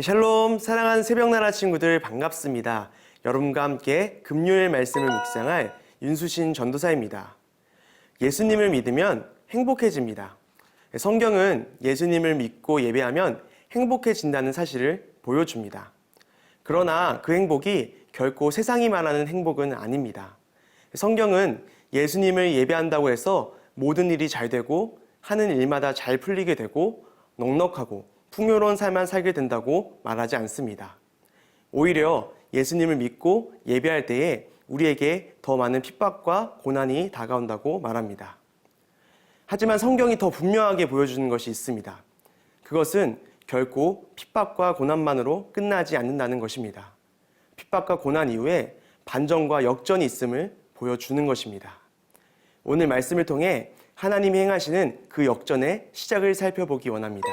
샬롬, 사랑하는 새벽나라 친구들 반갑습니다. 여러분과 함께 금요일 말씀을 묵상할 윤수신 전도사입니다. 예수님을 믿으면 행복해집니다. 성경은 예수님을 믿고 예배하면 행복해진다는 사실을 보여줍니다. 그러나 그 행복이 결코 세상이 말하는 행복은 아닙니다. 성경은 예수님을 예배한다고 해서 모든 일이 잘 되고 하는 일마다 잘 풀리게 되고 넉넉하고 풍요로운 삶만 살게 된다고 말하지 않습니다. 오히려 예수님을 믿고 예배할 때에 우리에게 더 많은 핍박과 고난이 다가온다고 말합니다. 하지만 성경이 더 분명하게 보여주는 것이 있습니다. 그것은 결코 핍박과 고난만으로 끝나지 않는다는 것입니다. 핍박과 고난 이후에 반전과 역전이 있음을 보여주는 것입니다. 오늘 말씀을 통해 하나님이 행하시는 그 역전의 시작을 살펴보기 원합니다.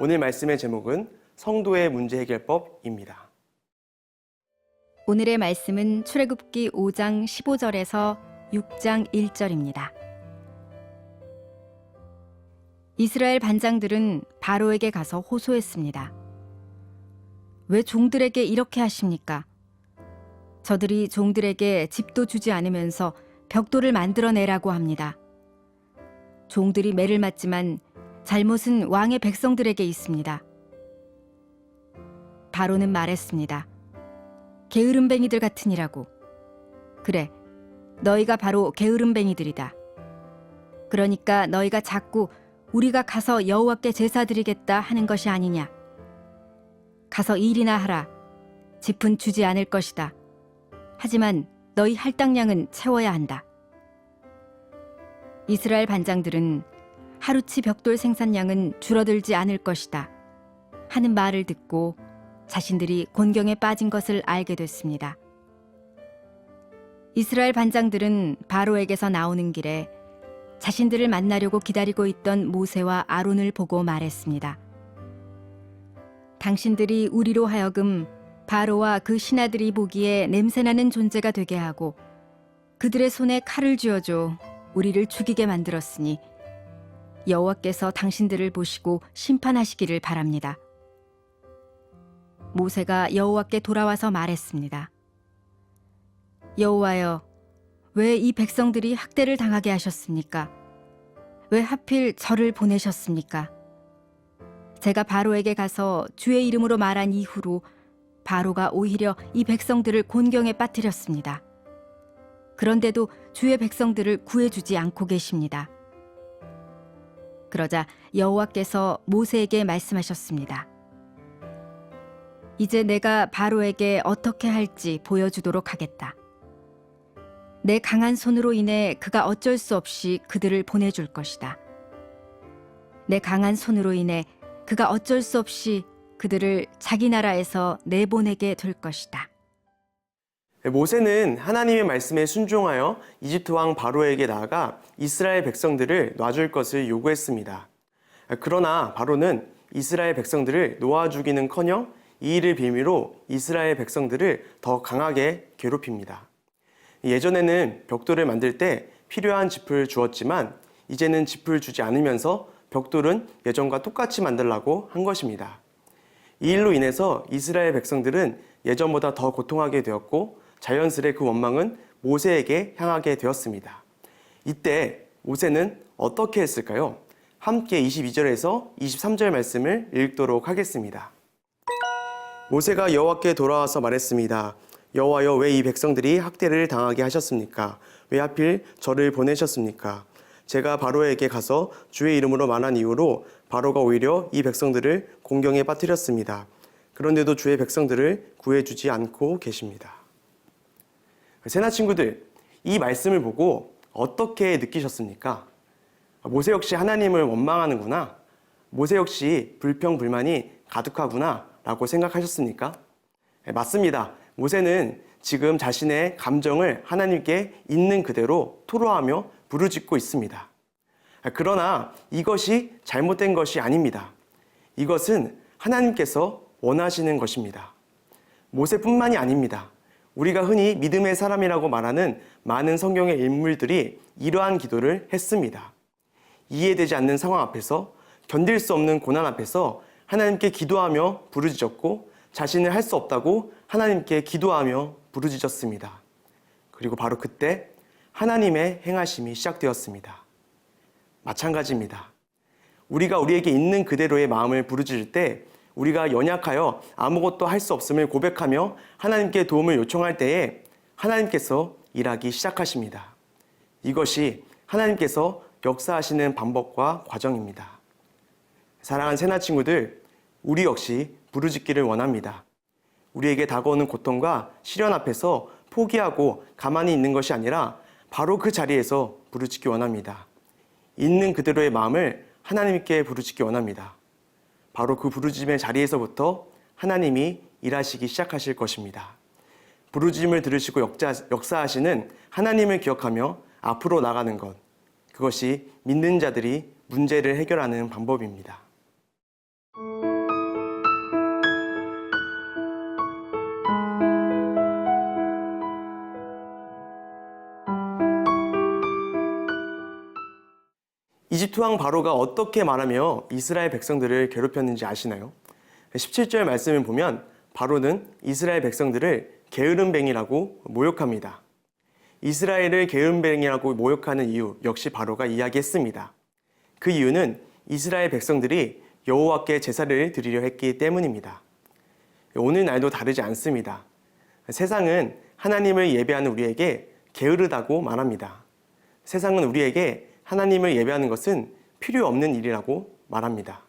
오늘 말씀의 제목은 성도의 문제 해결법입니다. 오늘의 말씀은 출애굽기 5장 15절에서 6장 1절입니다. 이스라엘 반장들은 바로에게 가서 호소했습니다. 왜 종들에게 이렇게 하십니까? 저들이 종들에게 집도 주지 않으면서 벽돌을 만들어내라고 합니다. 종들이 매를 맞지만 잘못은 왕의 백성들에게 있습니다. 바로는 말했습니다. 게으름뱅이들 같으니라고. 그래, 너희가 바로 게으름뱅이들이다. 그러니까 너희가 자꾸 우리가 가서 여호와께 제사 드리겠다 하는 것이 아니냐. 가서 일이나 하라. 집은 주지 않을 것이다. 하지만 너희 할당량은 채워야 한다. 이스라엘 반장들은 하루치 벽돌 생산량은 줄어들지 않을 것이다 하는 말을 듣고 자신들이 곤경에 빠진 것을 알게 됐습니다. 이스라엘 반장들은 바로에게서 나오는 길에 자신들을 만나려고 기다리고 있던 모세와 아론을 보고 말했습니다. 당신들이 우리로 하여금 바로와 그 신하들이 보기에 냄새나는 존재가 되게 하고 그들의 손에 칼을 쥐어줘 우리를 죽이게 만들었으니 여호와께서 당신들을 보시고 심판하시기를 바랍니다. 모세가 여호와께 돌아와서 말했습니다. 여호와여, 왜 이 백성들이 학대를 당하게 하셨습니까? 왜 하필 저를 보내셨습니까? 제가 바로에게 가서 주의 이름으로 말한 이후로 바로가 오히려 이 백성들을 곤경에 빠뜨렸습니다. 그런데도 주의 백성들을 구해주지 않고 계십니다. 그러자 여호와께서 모세에게 말씀하셨습니다. 이제 내가 바로에게 어떻게 할지 보여주도록 하겠다. 내 강한 손으로 인해 그가 어쩔 수 없이 그들을 보내줄 것이다. 내 강한 손으로 인해 그가 어쩔 수 없이 그들을 자기 나라에서 내보내게 될 것이다. 모세는 하나님의 말씀에 순종하여 이집트 왕 바로에게 나아가 이스라엘 백성들을 놔줄 것을 요구했습니다. 그러나 바로는 이스라엘 백성들을 놓아주기는커녕 이 일을 빌미로 이스라엘 백성들을 더 강하게 괴롭힙니다. 예전에는 벽돌을 만들 때 필요한 짚을 주었지만 이제는 짚을 주지 않으면서 벽돌은 예전과 똑같이 만들라고 한 것입니다. 이 일로 인해서 이스라엘 백성들은 예전보다 더 고통하게 되었고 자연스레 그 원망은 모세에게 향하게 되었습니다. 이때 모세는 어떻게 했을까요? 함께 22절에서 23절 말씀을 읽도록 하겠습니다. 모세가 여호와께 돌아와서 말했습니다. 여호와여, 왜 이 백성들이 학대를 당하게 하셨습니까? 왜 하필 저를 보내셨습니까? 제가 바로에게 가서 주의 이름으로 말한 이후로 바로가 오히려 이 백성들을 곤경에 빠뜨렸습니다. 그런데도 주의 백성들을 구해주지 않고 계십니다. 세나 친구들, 이 말씀을 보고 어떻게 느끼셨습니까? 모세 역시 하나님을 원망하는구나. 모세 역시 불평불만이 가득하구나 라고 생각하셨습니까? 맞습니다. 모세는 지금 자신의 감정을 하나님께 있는 그대로 토로하며 부르짖고 있습니다. 그러나 이것이 잘못된 것이 아닙니다. 이것은 하나님께서 원하시는 것입니다. 모세뿐만이 아닙니다. 우리가 흔히 믿음의 사람이라고 말하는 많은 성경의 인물들이 이러한 기도를 했습니다. 이해되지 않는 상황 앞에서, 견딜 수 없는 고난 앞에서 하나님께 기도하며 부르짖었고 자신을 할 수 없다고 하나님께 기도하며 부르짖었습니다. 그리고 바로 그때 하나님의 행하심이 시작되었습니다. 마찬가지입니다. 우리가 우리에게 있는 그대로의 마음을 부르짖을 때, 우리가 연약하여 아무것도 할 수 없음을 고백하며 하나님께 도움을 요청할 때에 하나님께서 일하기 시작하십니다. 이것이 하나님께서 역사하시는 방법과 과정입니다. 사랑하는 새나 친구들, 우리 역시 부르짖기를 원합니다. 우리에게 다가오는 고통과 시련 앞에서 포기하고 가만히 있는 것이 아니라 바로 그 자리에서 부르짖기 원합니다. 있는 그대로의 마음을 하나님께 부르짖기 원합니다. 바로 그 부르짖음의 자리에서부터 하나님이 일하시기 시작하실 것입니다. 부르짖음을 들으시고 역사하시는 하나님을 기억하며 앞으로 나가는 것, 그것이 믿는 자들이 문제를 해결하는 방법입니다. 이집트 왕 바로가 어떻게 말하며 이스라엘 백성들을 괴롭혔는지 아시나요? 17절 말씀을 보면 바로는 이스라엘 백성들을 게으름뱅이라고 모욕합니다. 이스라엘을 게으름뱅이라고 모욕하는 이유 역시 바로가 이야기했습니다. 그 이유는 이스라엘 백성들이 여호와께 제사를 드리려 했기 때문입니다. 오늘날도 다르지 않습니다. 세상은 하나님을 예배하는 우리에게 게으르다고 말합니다. 세상은 우리에게 하나님을 예배하는 것은 필요 없는 일이라고 말합니다.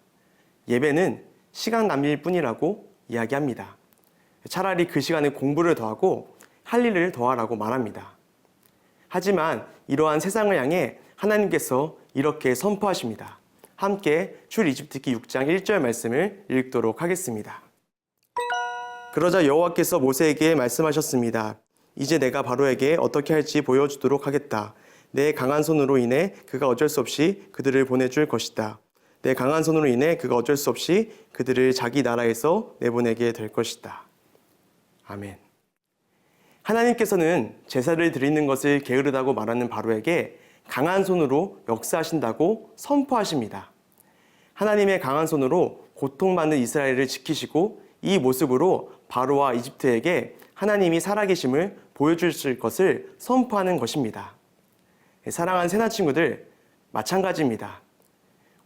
예배는 시간 낭비일 뿐이라고 이야기합니다. 차라리 그 시간에 공부를 더하고 할 일을 더하라고 말합니다. 하지만 이러한 세상을 향해 하나님께서 이렇게 선포하십니다. 함께 출이집트기 6장 1절 말씀을 읽도록 하겠습니다. 그러자 여호와께서 모세에게 말씀하셨습니다. 이제 내가 바로에게 어떻게 할지 보여주도록 하겠다. 내 강한 손으로 인해 그가 어쩔 수 없이 그들을 보내줄 것이다. 내 강한 손으로 인해 그가 어쩔 수 없이 그들을 자기 나라에서 내보내게 될 것이다. 아멘. 하나님께서는 제사를 드리는 것을 게으르다고 말하는 바로에게 강한 손으로 역사하신다고 선포하십니다. 하나님의 강한 손으로 고통받는 이스라엘을 지키시고 이 모습으로 바로와 이집트에게 하나님이 살아계심을 보여주실 것을 선포하는 것입니다. 사랑하는 새나 친구들, 마찬가지입니다.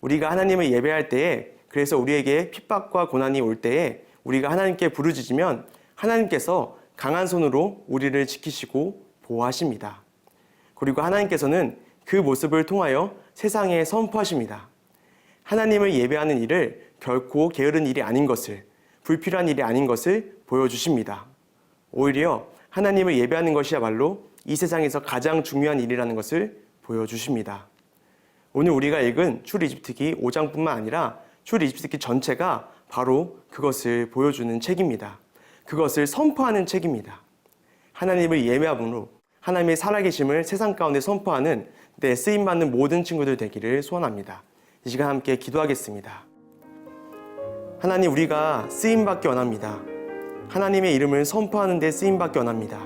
우리가 하나님을 예배할 때에, 그래서 우리에게 핍박과 고난이 올 때에 우리가 하나님께 부르짖으면 하나님께서 강한 손으로 우리를 지키시고 보호하십니다. 그리고 하나님께서는 그 모습을 통하여 세상에 선포하십니다. 하나님을 예배하는 일을 결코 게으른 일이 아닌 것을, 불필요한 일이 아닌 것을 보여주십니다. 오히려 하나님을 예배하는 것이야말로 이 세상에서 가장 중요한 일이라는 것을 보여주십니다. 오늘 우리가 읽은 출이집트기 5장뿐만 아니라 출이집트기 전체가 바로 그것을 보여주는 책입니다. 그것을 선포하는 책입니다. 하나님을 예배함으로 하나님의 살아계심을 세상 가운데 선포하는 내 쓰임받는 모든 친구들 되기를 소원합니다. 이 시간 함께 기도하겠습니다. 하나님, 우리가 쓰임받기 원합니다. 하나님의 이름을 선포하는 데 쓰임받기 원합니다.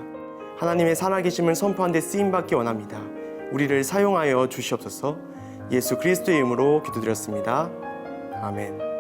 하나님의 살아계심을 선포하는 데 쓰임받기 원합니다. 우리를 사용하여 주시옵소서. 예수 그리스도의 이름으로 기도드렸습니다. 아멘.